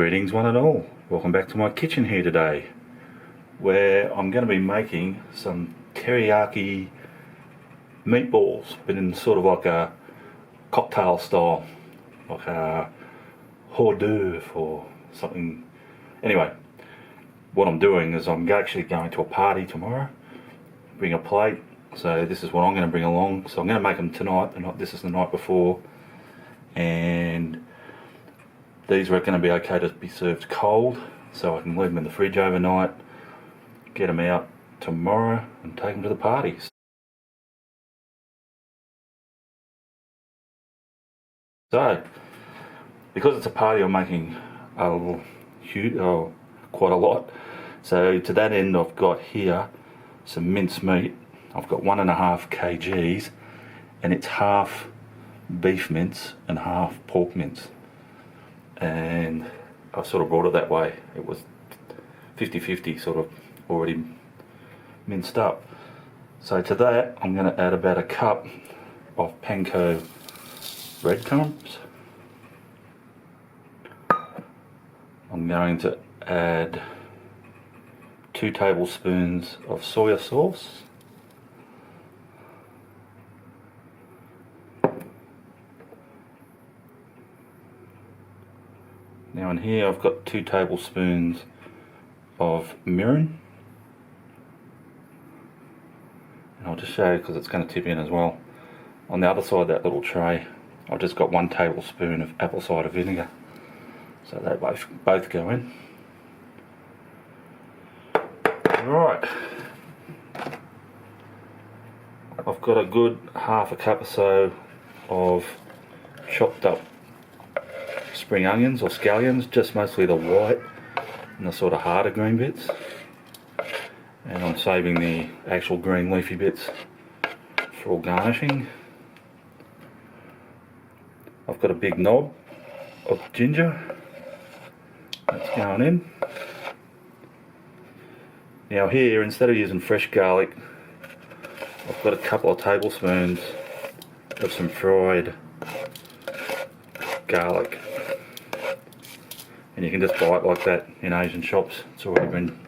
Greetings one and all, welcome back to my kitchen here today, where I'm going to be making some teriyaki meatballs, but in sort of like a cocktail style, like a hors d'oeuvre or something. Anyway, what I'm doing is I'm actually going to a party tomorrow, bring a plate, so this is what I'm going to bring along. So I'm going to make them tonight, this is the night before, and these are going to be okay to be served cold, so I can leave them in the fridge overnight, get them out tomorrow and take them to the parties. So, because it's a party, I'm making quite a lot. So to that end, I've got here some minced meat. I've got 1.5 kgs, and it's half beef mince and half pork mince. And I sort of brought it that way. It was 50-50, sort of already minced up. So to that, I'm going to add about a cup of panko breadcrumbs. I'm going to add 2 tablespoons of soya sauce. Now in here I've got 2 tablespoons of mirin, and I'll just show you because it's going to tip in as well. On the other side of that little tray I've just got 1 tablespoon of apple cider vinegar, so they both go in. Right, I've got a good half a cup or so of chopped up spring onions or scallions, just mostly the white and the sort of harder green bits, and I'm saving the actual green leafy bits for all garnishing. I've got a big knob of ginger that's going in. Now here, instead of using fresh garlic, I've got a couple of tablespoons of some fried garlic. And you can just buy it like that in Asian shops. It's already been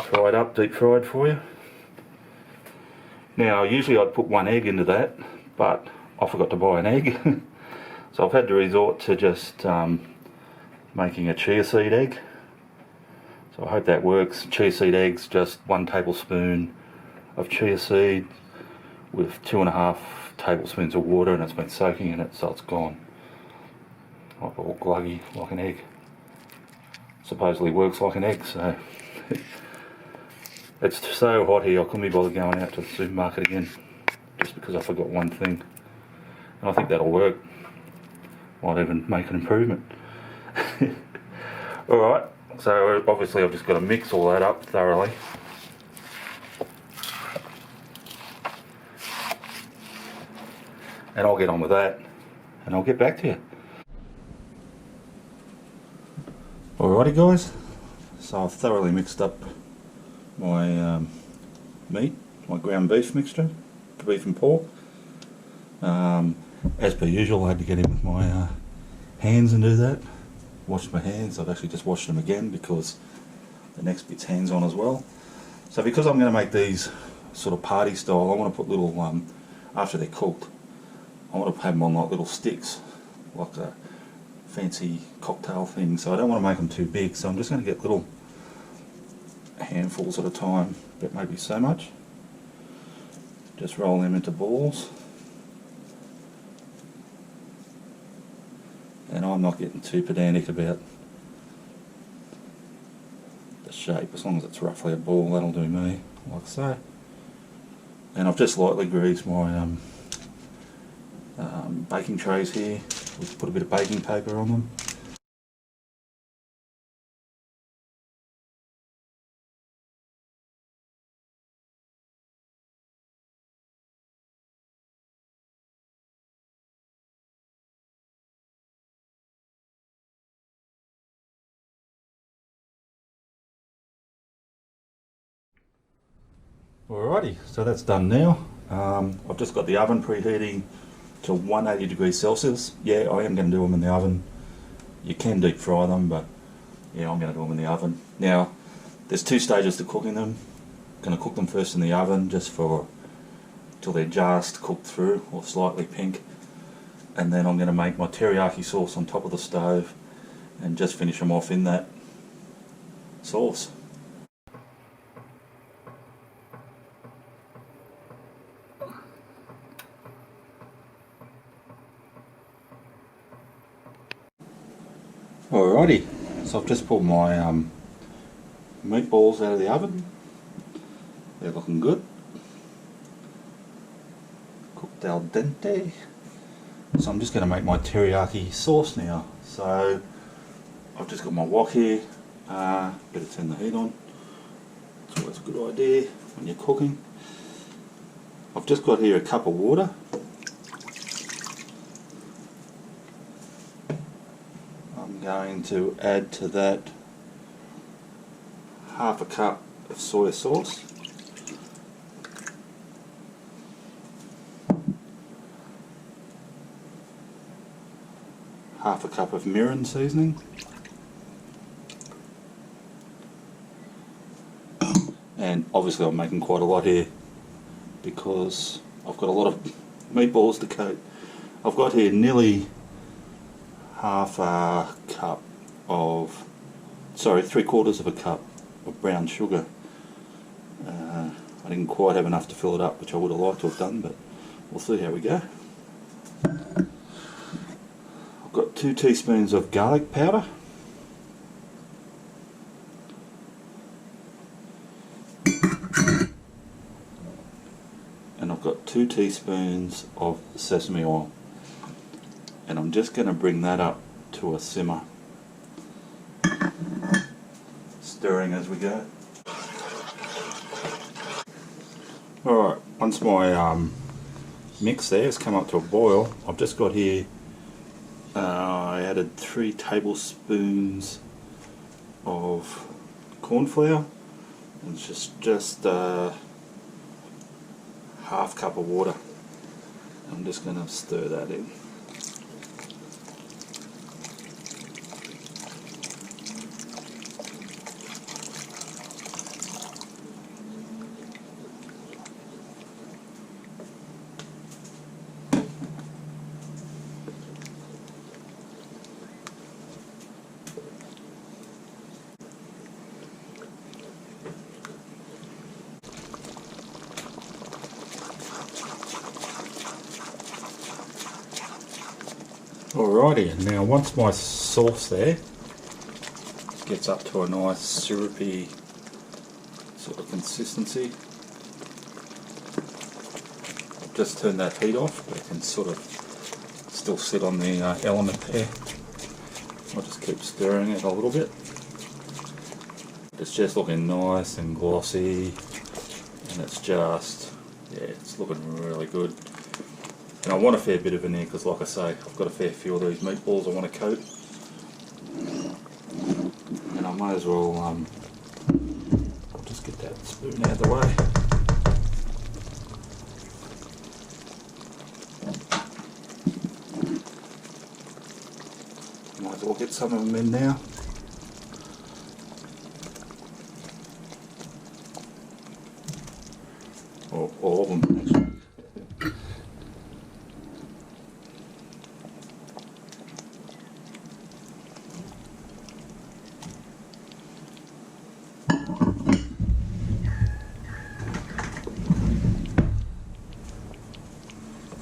fried up, deep fried for you. Now usually I'd put 1 egg into that, but I forgot to buy an egg. So I've had to resort to just making a chia seed egg. So I hope that works. Chia seed eggs, just 1 tablespoon of chia seed with 2.5 tablespoons of water, and it's been soaking in it, so it's gone. Like all gluggy, like an egg. Supposedly works like an egg, so it's so hot here I couldn't be bothered going out to the supermarket again just because I forgot one thing, and I think that'll work. Might even make an improvement. Alright, so obviously I've just got to mix all that up thoroughly. And I'll get on with that and I'll get back to you. Alrighty guys, so I've thoroughly mixed up my meat, my ground beef mixture, beef and pork. As per usual, I had to get in with my hands and do that. Washed my hands. I've actually just washed them again because the next bit's hands on as well. So because I'm going to make these sort of party style, I want to put little, after they're cooked, I want to have them on like little sticks, like a fancy cocktail thing. So I don't want to make them too big, so I'm just going to get little handfuls at a time, but maybe so much. Just roll them into balls. And I'm not getting too pedantic about the shape, as long as it's roughly a ball, that'll do me, like so. And I've just lightly greased my baking trays here. We've put a bit of baking paper on them. Alrighty, so that's done now. I've just got the oven preheating to 180 degrees Celsius. Yeah, I am going to do them in the oven. You can deep fry them, but yeah, I'm going to do them in the oven. Now, there's two stages to cooking them. Going to cook them first in the oven just for till they're just cooked through or slightly pink, and then I'm going to make my teriyaki sauce on top of the stove and just finish them off in that sauce. Alrighty, so I've just pulled my meatballs out of the oven. They're looking good. Cooked al dente. So I'm just going to make my teriyaki sauce now. So I've just got my wok here. Better turn the heat on. It's always a good idea when you're cooking. I've just got here a cup of water. I'm going to add to that half a cup of soy sauce. Half a cup of mirin seasoning. And obviously I'm making quite a lot here because I've got a lot of meatballs to coat. I've got here nearly half a cup of, sorry, 3/4 of a cup of brown sugar. I didn't quite have enough to fill it up, which I would have liked to have done, but we'll see how we go. I've got 2 teaspoons of garlic powder. And I've got 2 teaspoons of sesame oil. And I'm just going to bring that up to a simmer. Stirring as we go. Alright, once my mix there has come up to a boil, I've just got here, I added 3 tablespoons of corn flour, and it's just half cup of water. I'm just going to stir that in. Alrighty, and now once my sauce there gets up to a nice syrupy sort of consistency, just turn that heat off, but it can sort of still sit on the element there. I'll just keep stirring it a little bit. It's just looking nice and glossy, and it's just, yeah, it's looking really good. And I want a fair bit of in there because, like I say, I've got a fair few of these meatballs I want to coat. And I may as well, I'll just get that spoon out of the way. Might as well get some of them in now. Or all of them, actually.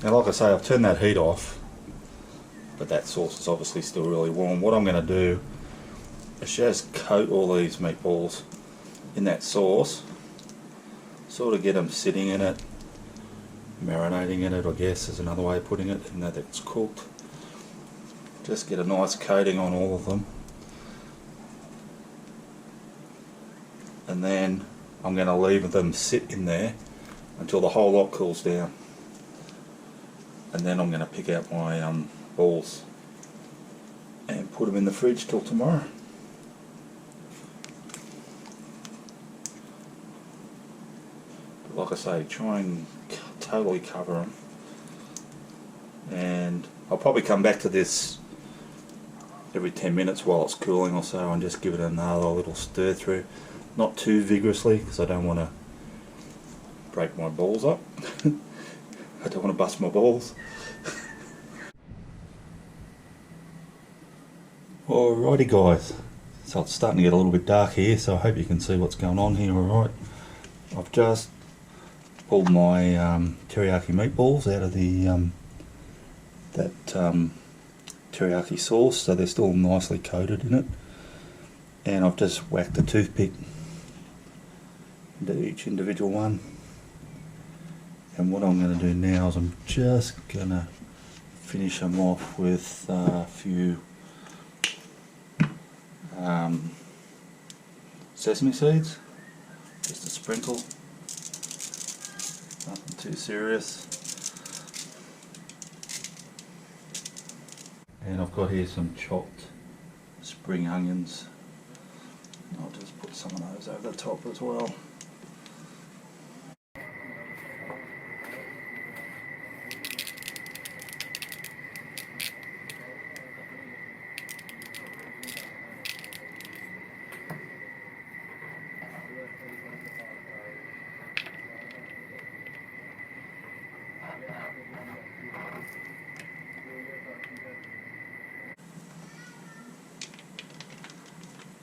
Now, like I say, I've turned that heat off, but that sauce is obviously still really warm. What I'm going to do is just coat all these meatballs in that sauce, sort of get them sitting in it, marinating in it, I guess is another way of putting it, and that it's cooked. Just get a nice coating on all of them. And then I'm going to leave them sit in there until the whole lot cools down. And then I'm going to pick out my balls and put them in the fridge till tomorrow. But like I say, try and totally cover them. And I'll probably come back to this every 10 minutes while it's cooling or so, and just give it another little stir through. Not too vigorously because I don't want to break my balls up. I don't want to bust my balls. Alrighty guys, so it's starting to get a little bit dark here, so I hope you can see what's going on here. Alright, I've just pulled my teriyaki meatballs out of the teriyaki sauce, so they're still nicely coated in it, and I've just whacked a toothpick into each individual one. And what I'm going to do now is I'm just going to finish them off with a few sesame seeds, just a sprinkle, nothing too serious. And I've got here some chopped spring onions, and I'll just put some of those over the top as well.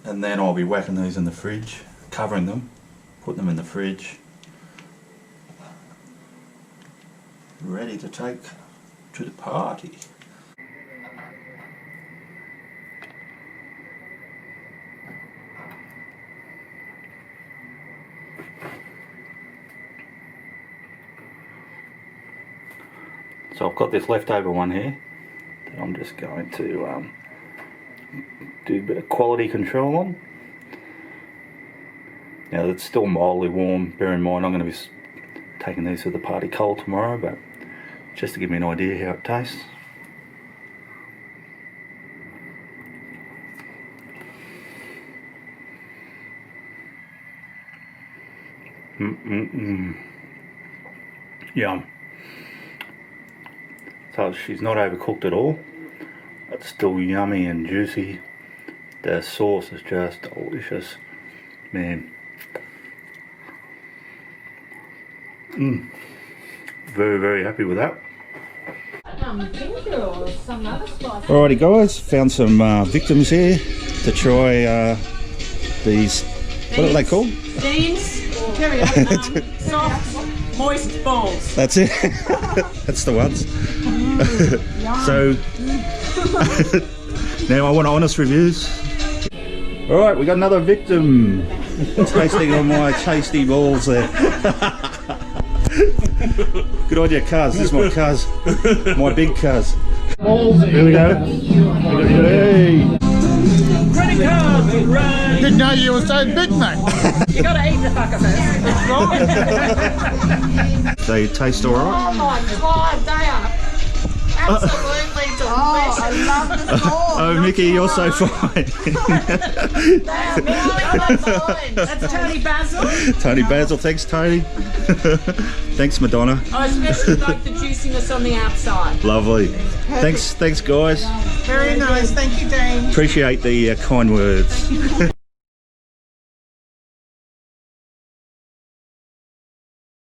And then I'll be whacking these in the fridge, covering them, putting them in the fridge, ready to take to the party. So I've got this leftover one here that I'm just going to do a bit of quality control on. Now it's still mildly warm, bear in mind I'm going to be taking these to the party cold tomorrow, but just to give me an idea how it tastes. Yum. So she's not overcooked at all. It's still yummy and juicy. The sauce is just delicious, man. Very, very happy with that. Alrighty guys, found some victims here to try these, what are they called? Dean's soft, moist balls. That's it. That's the ones. So now I want honest reviews. Alright, we got another victim tasting on my tasty balls there. Good on you, cuz. This is my cuz. My big cuz. Here we go. Hey. Credit cards, right? Didn't know you were so big, mate. You gotta eat the fucker first. They taste alright? Oh my god, they are absolutely delicious. Oh, I love the sauce. Oh, Mickey, you're so fine. That's Tony Basil. Tony Basil, thanks Tony. Thanks Madonna. I especially like the juiciness on the outside. Lovely. Thanks guys. Very nice, thank you, Dean. Appreciate the kind words.